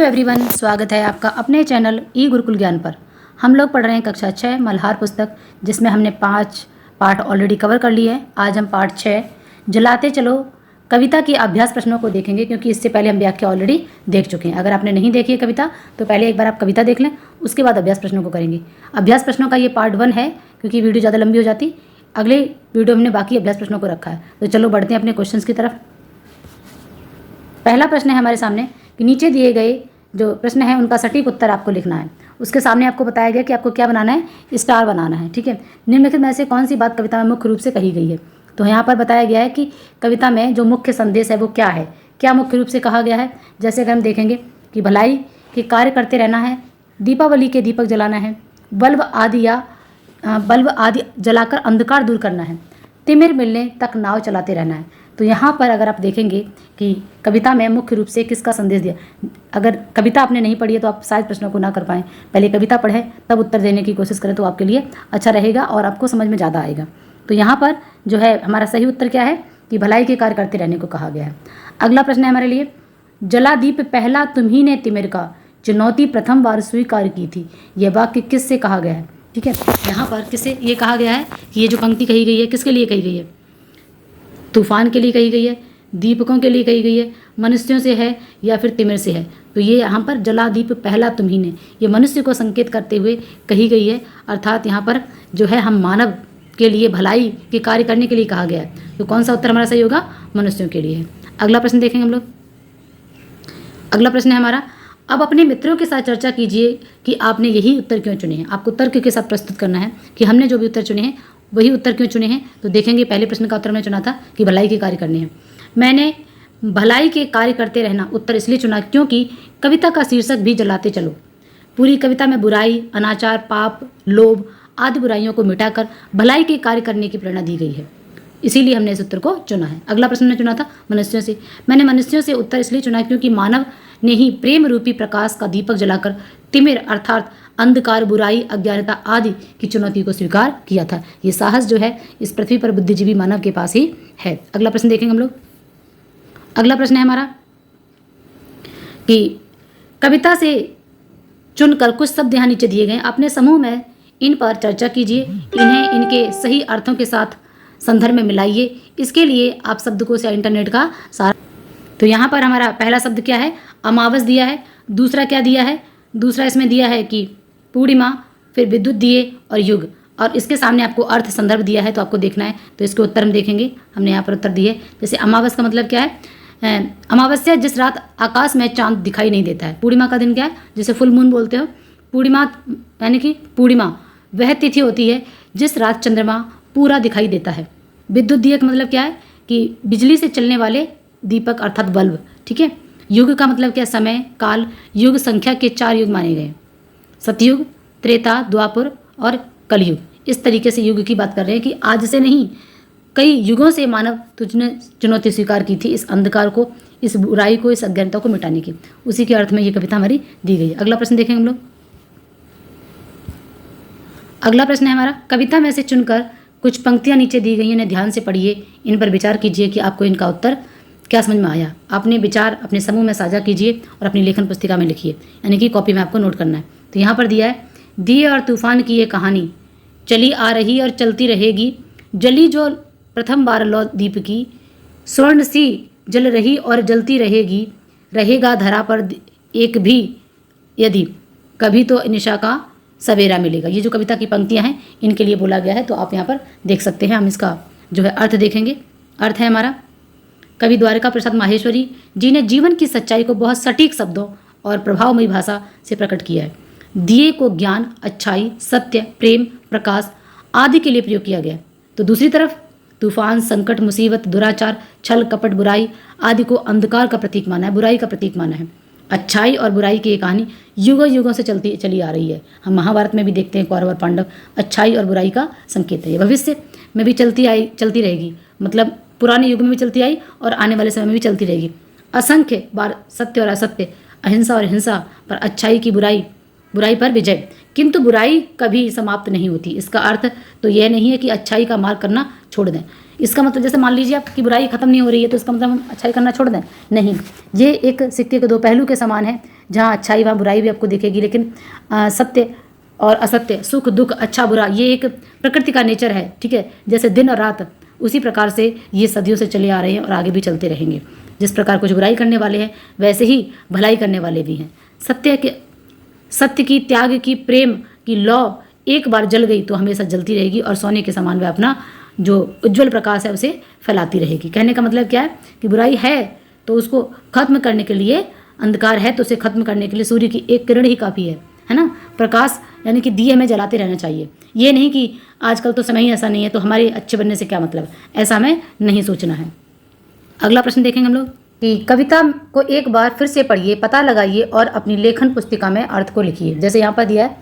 Everyone, स्वागत है आपका अपने चैनल ई गुरुकुल ज्ञान पर। हम लोग पढ़ रहे हैं कक्षा 6 मल्हार पुस्तक, जिसमें हमने 5 पाठ ऑलरेडी कवर कर लिए हैं। आज हम पाठ 6 जलाते चलो कविता के अभ्यास प्रश्नों को देखेंगे, क्योंकि इससे पहले हम व्याख्या ऑलरेडी देख चुके हैं। अगर आपने नहीं देखी है कविता तो पहले एक बार आप कविता देख लें, उसके बाद अभ्यास प्रश्नों को करेंगे। अभ्यास प्रश्नों का ये पार्ट 1 है, क्योंकि वीडियो ज़्यादा लंबी हो जाती। अगले वीडियो में हमने बाकी अभ्यास प्रश्नों को रखा है। तो चलो बढ़ते हैं अपने क्वेश्चन की तरफ। पहला प्रश्न है हमारे सामने कि नीचे दिए गए जो प्रश्न है उनका सटीक उत्तर आपको लिखना है। उसके सामने आपको बताया गया कि आपको क्या बनाना है, स्टार बनाना है। ठीक है, निम्नलिखित में से कौन सी बात कविता में मुख्य रूप से कही गई है। तो यहाँ पर बताया गया है कि कविता में जो मुख्य संदेश है वो क्या है, क्या मुख्य रूप से कहा गया है। जैसे अगर हम देखेंगे कि भलाई के कार्य करते रहना है, दीपावली के दीपक जलाना है, बल्ब आदि जलाकर अंधकार दूर करना है, तिमिर मिलने तक नाव चलाते रहना है। तो यहाँ पर अगर आप देखेंगे कि कविता में मुख्य रूप से किसका संदेश दिया। अगर कविता आपने नहीं पढ़ी है तो आप शायद प्रश्नों को ना कर पाएँ, पहले कविता पढ़ें तब उत्तर देने की कोशिश करें, तो आपके लिए अच्छा रहेगा और आपको समझ में ज़्यादा आएगा। तो यहाँ पर जो है हमारा सही उत्तर क्या है कि भलाई के कार्य करते रहने को कहा गया है। अगला प्रश्न है हमारे लिए, जला दीप पहला तुम्ही ने तिमिर का, चुनौती प्रथम बार स्वीकार की थी। यह वाक्य किससे कहा गया है। ठीक है, यहाँ पर किससे ये कहा गया है कि ये जो पंक्ति कही गई है किसके लिए कही गई है। तूफान के लिए कही गई है, दीपकों के लिए कही गई है, मनुष्यों से है या फिर तिमिर से है। तो ये यहाँ पर जला दीप पहला तुम्ही ने, ये मनुष्य को संकेत करते हुए कही गई है। अर्थात यहाँ पर जो है हम मानव के लिए भलाई के कार्य करने के लिए कहा गया है। तो कौन सा उत्तर हमारा सही होगा, मनुष्यों के लिए है। अगला प्रश्न देखेंगे हम लोग। अगला प्रश्न है हमारा, अब अपने मित्रों के साथ चर्चा कीजिए कि आपने यही उत्तर क्यों चुने हैं। आपको तर्क के साथ प्रस्तुत करना है कि हमने जो भी उत्तर चुने हैं वही उत्तर क्यों चुने हैं। तो देखेंगे पहले प्रश्न का उत्तर मैंने चुना था कि भलाई के कार्य करने हैं। मैंने भलाई के कार्य करते रहना उत्तर इसलिए चुना क्योंकि कविता का शीर्षक भी जलाते चलो। पूरी कविता में बुराई, अनाचार, पाप, लोभ आदि बुराइयों को मिटाकर भलाई के कार्य करने की प्रेरणा दी गई है, इसीलिए हमने इस उत्तर को चुना है। अगला प्रश्न ने चुना था मनुष्यों से। मैंने मनुष्यों से उत्तर इसलिए चुना क्योंकि मानव ने ही प्रेम रूपी प्रकाश का दीपक जलाकर तिमिर अर्थात अंधकार, बुराई, अज्ञानता आदि की चुनौती को स्वीकार किया था। ये साहस जो है इस पृथ्वी पर बुद्धिजीवी मानव के पास ही है। अगला प्रश्न देखेंगे हम लोग। अगला प्रश्न है हमारा कि कविता से चुनकर कुछ शब्द यहाँ नीचे दिए गए, अपने समूह में इन पर चर्चा कीजिए, इन्हें इनके सही अर्थों के साथ संदर्भ में मिलाइए। इसके लिए आप शब्दकोश या इंटरनेट का सारा। तो यहाँ पर हमारा पहला शब्द क्या है, अमावस दिया है। दूसरा क्या दिया है, दूसरा इसमें दिया है कि पूर्णिमा, फिर विद्युत दिए और युग, और इसके सामने आपको अर्थ संदर्भ दिया है। तो आपको देखना है, तो इसके उत्तर हम देखेंगे। हमने यहाँ पर उत्तर दिए, जैसे अमावस का मतलब क्या है, अमावस्या जिस रात आकाश में चांद दिखाई नहीं देता है। पूर्णिमा का दिन क्या है, जिसे फुल मून बोलते हो। पूर्णिमा यानी कि पूर्णिमा वह तिथि होती है जिस रात चंद्रमा पूरा दिखाई देता है। विद्युत दिए का मतलब क्या है कि बिजली से चलने वाले दीपक अर्थात बल्ब। ठीक है, युग का मतलब क्या, समय, काल। युग संख्या के 4 युग माने गए, सतयुग, त्रेता, द्वापर और कलयुग। इस तरीके से युग की बात कर रहे हैं कि आज से नहीं, कई युगों से मानव तुझने चुनौती स्वीकार की थी इस अंधकार को, इस बुराई को, इस अज्ञानता को मिटाने की। उसी के अर्थ में ये कविता हमारी दी गई है। अगला प्रश्न देखेंगे हम लोग। अगला प्रश्न है हमारा, कविता में से चुनकर कुछ पंक्तियां नीचे दी गई हैं, इन्हें ध्यान से पढ़िए, इन पर विचार कीजिए कि आपको इनका उत्तर क्या समझ में आया। अपने विचार अपने समूह में साझा कीजिए और अपनी लेखन पुस्तिका में लिखिए, यानी कि कॉपी में आपको नोट करना है। तो यहाँ पर दिया है, दिए और तूफान की ये कहानी चली आ रही और चलती रहेगी, जली जो प्रथम बार लो दीप की, स्वर्ण सी जल रही और जलती रहेगी, रहेगा धरा पर एक भी यदि, कभी तो निशा का सवेरा मिलेगा। ये जो कविता की पंक्तियाँ हैं इनके लिए बोला गया है, तो आप यहाँ पर देख सकते हैं। हम इसका जो है अर्थ देखेंगे। अर्थ है हमारा, कवि द्वारिका प्रसाद माहेश्वरी जी ने जीवन की सच्चाई को बहुत सटीक शब्दों और प्रभावमयी भाषा से प्रकट किया है। दिए को ज्ञान, अच्छाई, सत्य, प्रेम, प्रकाश आदि के लिए प्रयोग किया गया। तो दूसरी तरफ तूफान, संकट, मुसीबत, दुराचार, छल, कपट, बुराई आदि को अंधकार का प्रतीक माना है, बुराई का प्रतीक माना है। अच्छाई और बुराई की ये कहानी युगों युगों से चली आ रही है। हम महाभारत में भी देखते हैं, कौरव और पांडव अच्छाई और बुराई का संकेत है। ये भविष्य में भी चलती रहेगी, मतलब पुराने युग में भी चलती आई और आने वाले समय में भी चलती रहेगी। असंख्य बार सत्य और असत्य, अहिंसा और हिंसा पर अच्छाई की बुराई पर विजय, किंतु बुराई कभी समाप्त नहीं होती। इसका अर्थ तो यह नहीं है कि अच्छाई का मार्ग करना छोड़ दें। इसका मतलब जैसे मान लीजिए आपकी बुराई खत्म नहीं हो रही है तो इसका मतलब हम अच्छाई करना छोड़ दें, नहीं। ये एक सिक्के के दो पहलू के समान है, जहाँ अच्छाई वहाँ बुराई भी आपको दिखेगी, लेकिन सत्य और असत्य, सुख दुख, अच्छा बुरा, ये एक प्रकृति का नेचर है, ठीक है। जैसे दिन और रात, उसी प्रकार से ये सदियों से चले आ रहे हैं और आगे भी चलते रहेंगे। जिस प्रकार कुछ बुराई करने वाले हैं वैसे ही भलाई करने वाले भी हैं। सत्य की, त्याग की, प्रेम की लौ एक बार जल गई तो हमेशा जलती रहेगी और सोने के समान वह अपना जो उज्जवल प्रकाश है उसे फैलाती रहेगी। कहने का मतलब क्या है कि बुराई है तो उसको खत्म करने के लिए, अंधकार है तो उसे खत्म करने के लिए सूर्य की एक किरण ही काफ़ी है ना। प्रकाश यानी कि दिए हमें जलाते रहना चाहिए। ये नहीं कि आजकल तो समय ही ऐसा नहीं है तो हमारे अच्छे बनने से क्या मतलब, ऐसा हमें नहीं सोचना है। अगला प्रश्न देखेंगे हम लोग कि कविता को एक बार फिर से पढ़िए, पता लगाइए और अपनी लेखन पुस्तिका में अर्थ को लिखिए। जैसे यहाँ पर दिया है,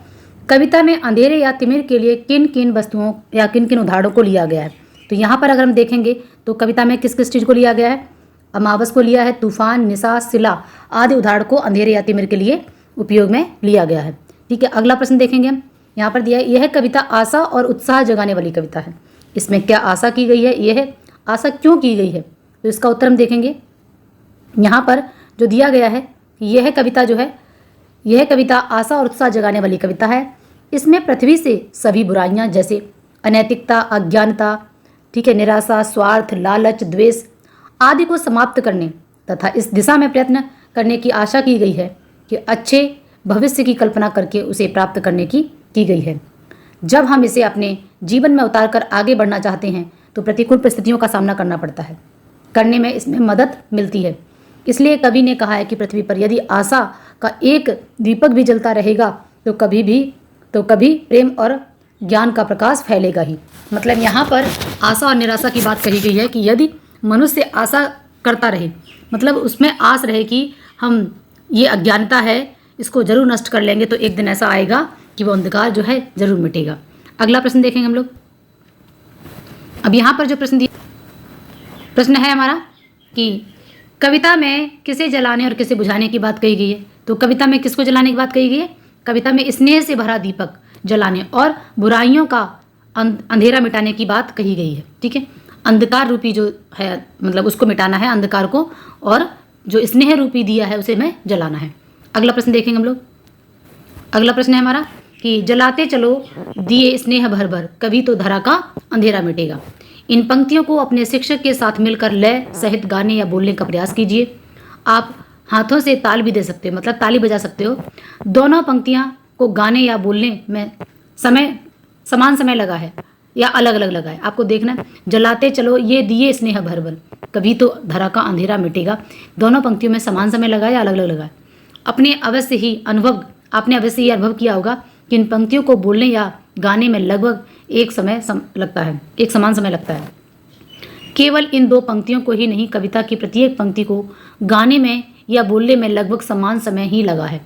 कविता में अंधेरे या तिमिर के लिए किन किन वस्तुओं या किन किन उदाहरणों को लिया गया है। तो यहाँ पर अगर हम देखेंगे तो कविता में किस किस चीज़ को लिया गया है, अमावस को लिया है, तूफान, निशा, सिला आदि उदाहरण को अंधेरे या तिमिर के लिए उपयोग में लिया गया है। ठीक है, अगला प्रश्न देखेंगे हम। यहाँ पर दिया है, यह कविता आशा और उत्साह जगाने वाली कविता है। इसमें क्या आशा की गई है, यह आशा क्यों की गई है, तो इसका उत्तर हम देखेंगे। यहाँ पर जो दिया गया है कि यह कविता जो है, यह कविता आशा और उत्साह जगाने वाली कविता है। इसमें पृथ्वी से सभी बुराइयाँ जैसे अनैतिकता, अज्ञानता, ठीक है, निराशा, स्वार्थ, लालच, द्वेष आदि को समाप्त करने तथा इस दिशा में प्रयत्न करने की आशा की गई है कि अच्छे भविष्य की कल्पना करके उसे प्राप्त करने की गई है। जब हम इसे अपने जीवन में उतार कर आगे बढ़ना चाहते हैं तो प्रतिकूल परिस्थितियों का सामना करना पड़ता है, करने में इसमें मदद मिलती है। इसलिए कवि ने कहा है कि पृथ्वी पर यदि आशा का एक दीपक भी जलता रहेगा तो कभी प्रेम और ज्ञान का प्रकाश फैलेगा ही। मतलब यहाँ पर आशा और निराशा की बात कही गई है कि यदि मनुष्य आशा करता रहे, मतलब उसमें आस रहे कि हम ये अज्ञानता है इसको जरूर नष्ट कर लेंगे, तो एक दिन ऐसा आएगा कि वो अंधकार जो है जरूर मिटेगा। अगला प्रश्न देखेंगे हम लोग। अब यहाँ पर जो प्रश्न है हमारा कि कविता में किसे जलाने और किसे बुझाने की बात कही गई है। तो कविता में किसको जलाने की बात कही गई है, कविता में स्नेह से भरा दीपक जलाने और बुराइयों का अंधेरा मिटाने की बात कही गई है। ठीक है, अंधकार रूपी जो है मतलब उसको मिटाना है, अंधकार को, और जो स्नेह रूपी दिया है उसे हमें जलाना है। अगला प्रश्न देखेंगे हम लोग। अगला प्रश्न है हमारा कि जलाते चलो दिए स्नेह भर भर, कभी तो धरा का अंधेरा मिटेगा। इन पंक्तियों को अपने शिक्षक के साथ मिलकर लय सहित गाने या बोलने का प्रयास कीजिए। आप हाथों से ताल भी दे सकते हो, मतलब ताली बजा सकते हो। दोनों पंक्तियां को गाने या बोलने में समान समय लगा है या अलग अलग लगा है, आपको देखना है। जलाते चलो ये दिए स्नेह भर भर, कभी तो धरा का अंधेरा मिटेगा, दोनों पंक्तियों में समान समय लगा है या अलग अलग लगा है। आपने अवश्य ही अनुभव किया होगा कि इन पंक्तियों को बोलने या गाने में लगभग एक समान समय लगता है। केवल इन दो पंक्तियों को ही नहीं, कविता की प्रत्येक पंक्ति को गाने में या बोलने में लगभग समान समय ही लगा है।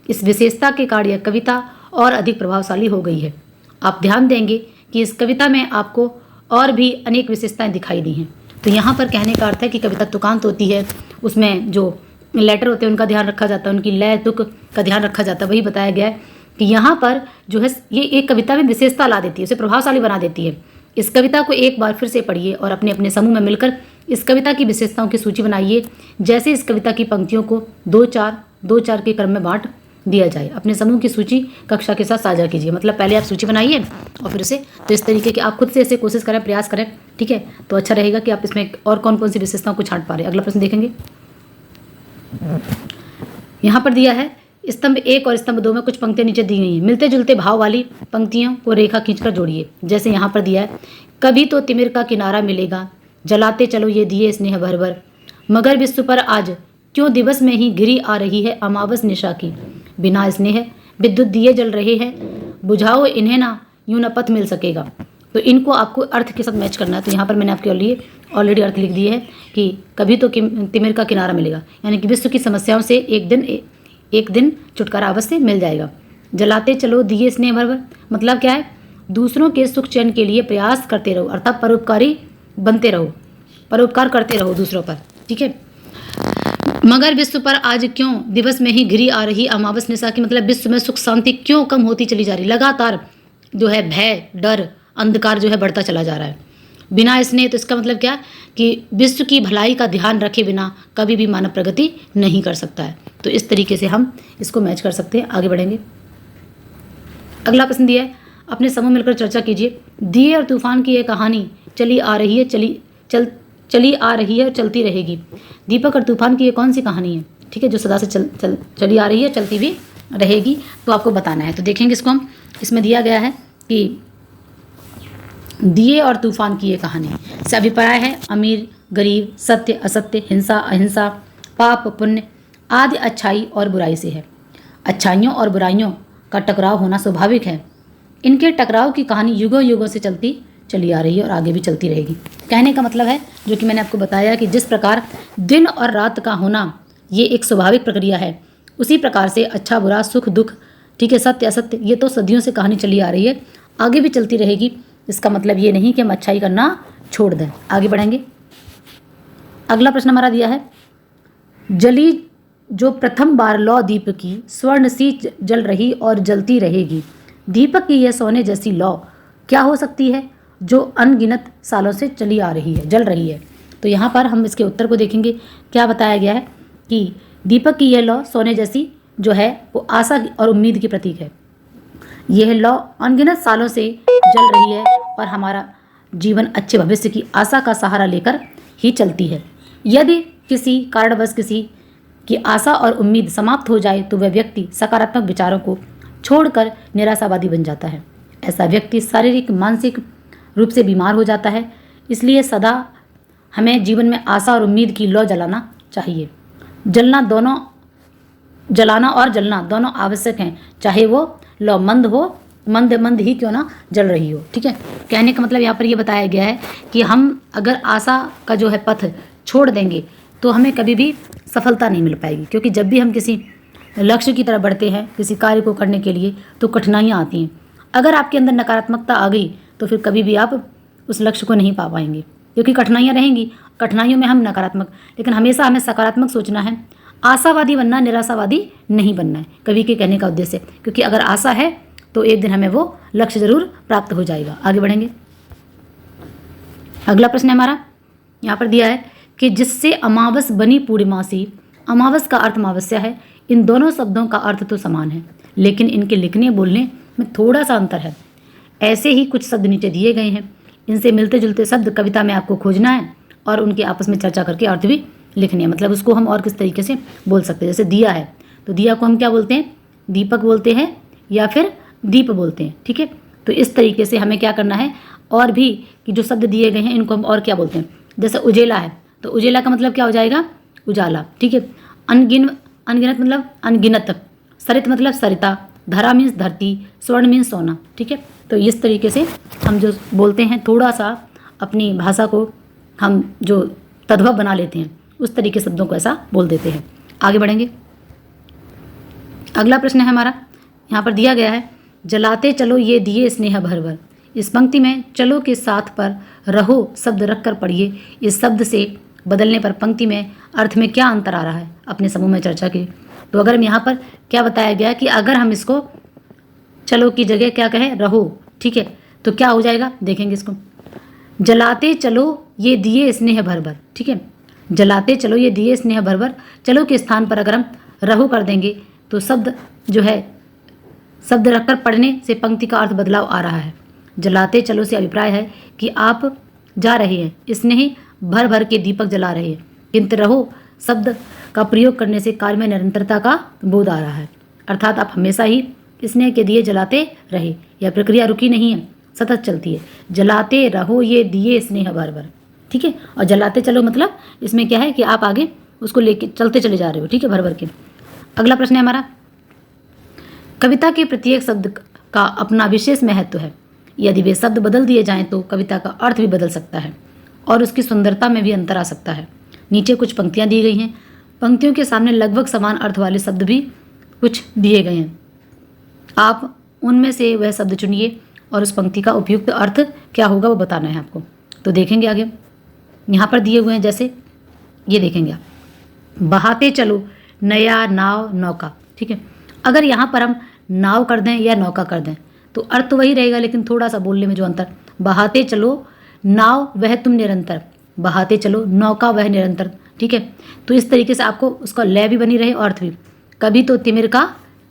इस विशेषता के कारण यह कविता और अधिक प्रभावशाली हो गई है। आप ध्यान देंगे कि इस कविता में आपको और भी अनेक विशेषताएं दिखाई दी हैं। तो यहाँ पर कहने का अर्थ है कि कविता तुकांत होती है, उसमें जो लेटर होते हैं उनका ध्यान रखा जाता है, उनकी लय तुक का ध्यान रखा जाता है। वही बताया गया है कि यहाँ पर जो है ये एक कविता में विशेषता ला देती है, उसे प्रभावशाली बना देती है। इस कविता को एक बार फिर से पढ़िए और अपने अपने समूह में मिलकर इस कविता की विशेषताओं की सूची बनाइए। जैसे इस कविता की पंक्तियों को 2-4 के क्रम में बांट दिया जाए। अपने समूह की सूची कक्षा के साथ साझा कीजिए। मतलब पहले आप सूची बनाइए और फिर उसे तो इस तरीके की आप खुद से ऐसे कोशिश करें, प्रयास करें, ठीक है। तो अच्छा रहेगा कि आप इसमें और कौन कौन सी विशेषताओं को छांट पा रहे हैं। अगला प्रश्न देखेंगे। यहाँ पर दिया है स्तंभ 1 और स्तंभ 2 में कुछ पंक्तियाँ नीचे दी गई हैं। मिलते जुलते भाव वाली पंक्तियों को रेखा खींचकर जोड़िए। जैसे यहाँ पर दिया है, कभी तो तिमिर का किनारा मिलेगा, जलाते चलो ये दिए स्नेह भर भर, मगर विश्व पर आज क्यों दिवस में ही घिरी आ रही है अमावस निशा की, बिना स्नेह विद्युत दिए जल रहे हैं, बुझाओ इन्हें ना यूं न पथ मिल सकेगा। तो इनको आपको अर्थ के साथ मैच करना है। तो यहाँ पर मैंने आपके लिए ऑलरेडी अर्थ लिख दिए है कि कभी तो तिमिर का किनारा मिलेगा, यानी कि विश्व की समस्याओं से एक दिन छुटकारा अवश्य मिल जाएगा। जलाते चलो दिए स्नेह भर भर, मतलब क्या है, दूसरों के सुख चैन के लिए प्रयास करते रहो, अर्थात परोपकारी बनते रहो, परोपकार करते रहो दूसरों पर, ठीक है। मगर विश्व पर आज क्यों दिवस में ही घिरी आ रही अमावस निशा की, मतलब विश्व में सुख शांति क्यों कम होती चली जा रही, लगातार जो है भय, डर, अंधकार जो है बढ़ता चला जा रहा है। बिना स्नेह, तो इसका मतलब क्या कि विश्व की भलाई का ध्यान रखे बिना कभी भी मानव प्रगति नहीं कर सकता है। तो इस तरीके से हम इसको मैच कर सकते हैं। आगे बढ़ेंगे। अगला प्रश्न दिया है, अपने समूह मिलकर चर्चा कीजिए। दिए और तूफान की यह कहानी चली आ रही है चली आ रही है और चलती रहेगी। दीपक और तूफान की ये कौन सी कहानी है? ठीक है, जो सदा से चली आ रही है, चलती भी रहेगी, तो आपको बताना है। तो देखेंगे इसको हम। इसमें दिया गया है कि दिए और तूफान की ये कहानी से अभिप्राय है अमीर गरीब, सत्य असत्य, हिंसा अहिंसा, पाप पुण्य आदि अच्छाई और बुराई से है। अच्छाइयों और बुराइयों का टकराव होना स्वाभाविक है। इनके टकराव की कहानी युगों युगों से चली आ रही है और आगे भी चलती रहेगी। कहने का मतलब है, जो कि मैंने आपको बताया, कि जिस प्रकार दिन और रात का होना ये एक स्वाभाविक प्रक्रिया है, उसी प्रकार से अच्छा बुरा, सुख दुख, ठीक है, सत्य असत्य, ये तो सदियों से कहानी चली आ रही है, आगे भी चलती रहेगी। इसका मतलब ये नहीं कि हम अच्छाई करना छोड़ दें। आगे बढ़ेंगे। अगला प्रश्न हमारा दिया है, जली जो प्रथम बार लौ दीप की, स्वर्ण सी जल रही और जलती रहेगी। दीपक की यह सोने जैसी लौ क्या हो सकती है, जो अनगिनत सालों से चली आ रही है, जल रही है। तो यहाँ पर हम इसके उत्तर को देखेंगे। क्या बताया गया है कि दीपक की यह लौ सोने जैसी जो है वो आशा और उम्मीद की प्रतीक है। यह लौ अनगिनत सालों से जल रही है और हमारा जीवन अच्छे भविष्य की आशा का सहारा लेकर ही चलती है। यदि किसी कारणवश किसी की आशा और उम्मीद समाप्त हो जाए तो वह व्यक्ति सकारात्मक विचारों को छोड़कर निराशावादी बन जाता है। ऐसा व्यक्ति शारीरिक मानसिक रूप से बीमार हो जाता है। इसलिए सदा हमें जीवन में आशा और उम्मीद की लौ जलाना चाहिए। जलाना और जलना दोनों आवश्यक हैं, चाहे वो लौ मंद ही क्यों ना जल रही हो। ठीक है, कहने का मतलब यहाँ पर ये बताया गया है कि हम अगर आशा का जो है पथ छोड़ देंगे तो हमें कभी भी सफलता नहीं मिल पाएगी, क्योंकि जब भी हम किसी लक्ष्य की तरफ बढ़ते हैं, किसी कार्य को करने के लिए, तो कठिनाइयाँ आती हैं। अगर आपके अंदर नकारात्मकता आ गई तो फिर कभी भी आप उस लक्ष्य को नहीं पा पाएंगे, क्योंकि कठिनाइयाँ रहेंगी। कठिनाइयों में हम नकारात्मक, लेकिन हमेशा हमें सकारात्मक सोचना है। आशावादी बनना, निराशावादी नहीं बनना है, कवि के कहने का उद्देश्य। क्योंकि अगर आशा है तो एक दिन हमें वो लक्ष्य जरूर प्राप्त हो जाएगा। आगे बढ़ेंगे। अगला प्रश्न हमारा यहाँ पर दिया है कि जिससे अमावस बनी पूर्णिमासी। अमावस का अर्थ अमावस्या है। इन दोनों शब्दों का अर्थ तो समान है, लेकिन इनके लिखने बोलने में थोड़ा सा अंतर है। ऐसे ही कुछ शब्द नीचे दिए गए हैं, इनसे मिलते जुलते शब्द कविता में आपको खोजना है और उनके आपस में चर्चा करके अर्थ भी लिखने हैं। मतलब उसको हम और किस तरीके से बोल सकते हैं। जैसे दिया है, तो दिया को हम क्या बोलते हैं? दीपक बोलते हैं या फिर दीप बोलते हैं। ठीक है, तो इस तरीके से हमें क्या करना है, और भी कि जो शब्द दिए गए हैं इनको हम और क्या बोलते हैं। जैसे उजेला है, तो उजेला का मतलब क्या हो जाएगा? उजाला। ठीक है, अनगिनत मतलब अनगिनत, सरित मतलब सरिता, धरा मीन्स धरती, स्वर्ण मीन्स सोना। ठीक है, तो इस तरीके से हम जो बोलते हैं, थोड़ा सा अपनी भाषा को हम जो तद्भव बना लेते हैं, उस तरीके शब्दों को ऐसा बोल देते हैं। आगे बढ़ेंगे। अगला प्रश्न है हमारा, यहाँ पर दिया गया है, जलाते चलो ये दिए स्नेह भर भर। इस पंक्ति में चलो के साथ पर रहो शब्द रख कर पढ़िए। इस शब्द से बदलने पर पंक्ति में अर्थ में क्या अंतर आ रहा है, अपने समूह में चर्चा की। तो अगर यहाँ पर क्या बताया गया कि अगर हम इसको चलो की जगह क्या कहें, रहो, ठीक है, तो क्या हो जाएगा, देखेंगे इसको। जलाते चलो ये दिए स्नेह भर भर। ठीक है, जलाते चलो ये दिए स्नेह भर भर, चलो के स्थान पर अगर हम रहो कर देंगे तो शब्द जो है, शब्द रखकर पढ़ने से पंक्ति का अर्थ बदलाव आ रहा है। जलाते चलो से अभिप्राय है कि आप जा रहे हैं, स्नेह भर भर के दीपक जला रहे हैं, किंतु रहो शब्द का प्रयोग करने से कार्य में निरंतरता का बोध आ रहा है। अर्थात आप हमेशा ही स्नेह के दिए जलाते रहे, यह प्रक्रिया रुकी नहीं है, सतत चलती है। जलाते रहो ये दिए स्नेह भर भर। ठीक है, और जलाते चलो मतलब इसमें क्या है कि आप आगे उसको लेके चलते चले जा रहे हो। ठीक है, भर भर के। अगला प्रश्न है हमारा, कविता के प्रत्येक शब्द का अपना विशेष महत्व है। यदि वे शब्द बदल दिए जाएं तो कविता का अर्थ भी बदल सकता है और उसकी सुंदरता में भी अंतर आ सकता है। नीचे कुछ पंक्तियां दी गई हैं, पंक्तियों के सामने लगभग समान अर्थ वाले शब्द भी कुछ दिए गए हैं। आप उनमें से वह शब्द चुनिए और उस पंक्ति का उपयुक्त अर्थ क्या होगा वो बताना है आपको। तो देखेंगे आगे, यहाँ पर दिए हुए हैं, जैसे ये देखेंगे आप, बहाते चलो नया नाव नौका। ठीक है, अगर यहाँ पर हम नाव कर दें या नौका कर दें तो अर्थ तो वही रहेगा, लेकिन थोड़ा सा बोलने में जो अंतर, बहाते चलो नाव वह तुम निरंतर बहाते चलो, नौका वह निरंतर, ठीक है। तो इस तरीके से आपको उसका लय भी बनी रहे और अर्थ भी। कभी तो तिमिर का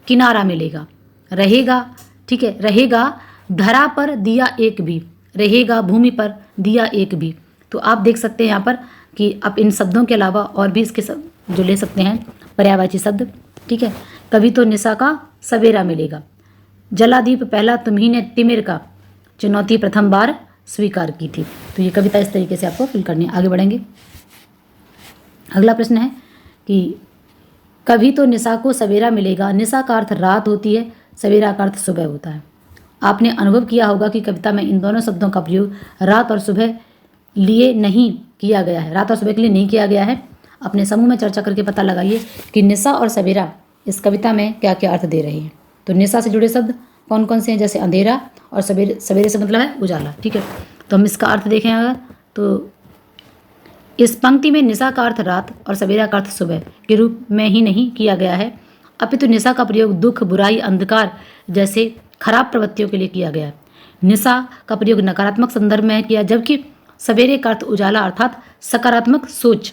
किनारा मिलेगा, रहेगा, ठीक है, रहेगा धरा पर दिया एक भी, रहेगा भूमि पर दिया एक भी। तो आप देख सकते हैं यहाँ पर कि आप इन शब्दों के अलावा और भी इसके जो ले सकते हैं पर्यायवाची शब्द, ठीक है। कभी तो निशा का सवेरा मिलेगा, जलादीप पहला तुम्ही ने तिमिर का चुनौती प्रथम बार स्वीकार की थी। तो ये कविता इस तरीके से आपको फिल करनी है। आगे बढ़ेंगे। अगला प्रश्न है कि कभी तो निशा को सवेरा मिलेगा। निशा का अर्थ रात होती है, सवेरा का अर्थ सुबह होता है। आपने अनुभव किया होगा कि कविता में इन दोनों शब्दों का प्रयोग रात और सुबह लिए नहीं किया गया है, रात और सुबह के लिए नहीं किया गया है। अपने समूह में चर्चा करके पता लगाइए कि निशा और सवेरा इस कविता में क्या क्या अर्थ दे रही हैं। तो निशा से जुड़े शब्द कौन कौन से हैं, जैसे अंधेरा, और सवेरे, सवेरे से मतलब है उजाला, ठीक है। तो हम इसका अर्थ देखें अगर, तो इस पंक्ति में निशा का अर्थ रात और सवेरा का अर्थ सुबह के रूप में ही नहीं किया गया है, अपितु निशा का प्रयोग दुख, बुराई, अंधकार जैसे खराब प्रवृत्तियों के लिए किया गया है। निशा का प्रयोग नकारात्मक संदर्भ में किया, जबकि सवेरे का अर्थ उजाला अर्थात सकारात्मक सोच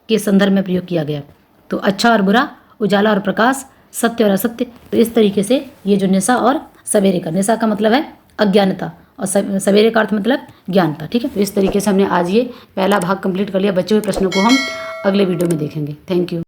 के संदर्भ में प्रयोग किया गया। तो अच्छा और बुरा, उजाला और प्रकाश, सत्य और असत्य। तो इस तरीके से ये जो निशा और सवेरे का, निशा का मतलब है अज्ञानता और सवेरे का अर्थ मतलब ज्ञान था, ठीक है। तो इस तरीके से हमने आज ये पहला भाग कंप्लीट कर लिया। बचे हुए प्रश्नों को हम अगले वीडियो में देखेंगे। Thank you.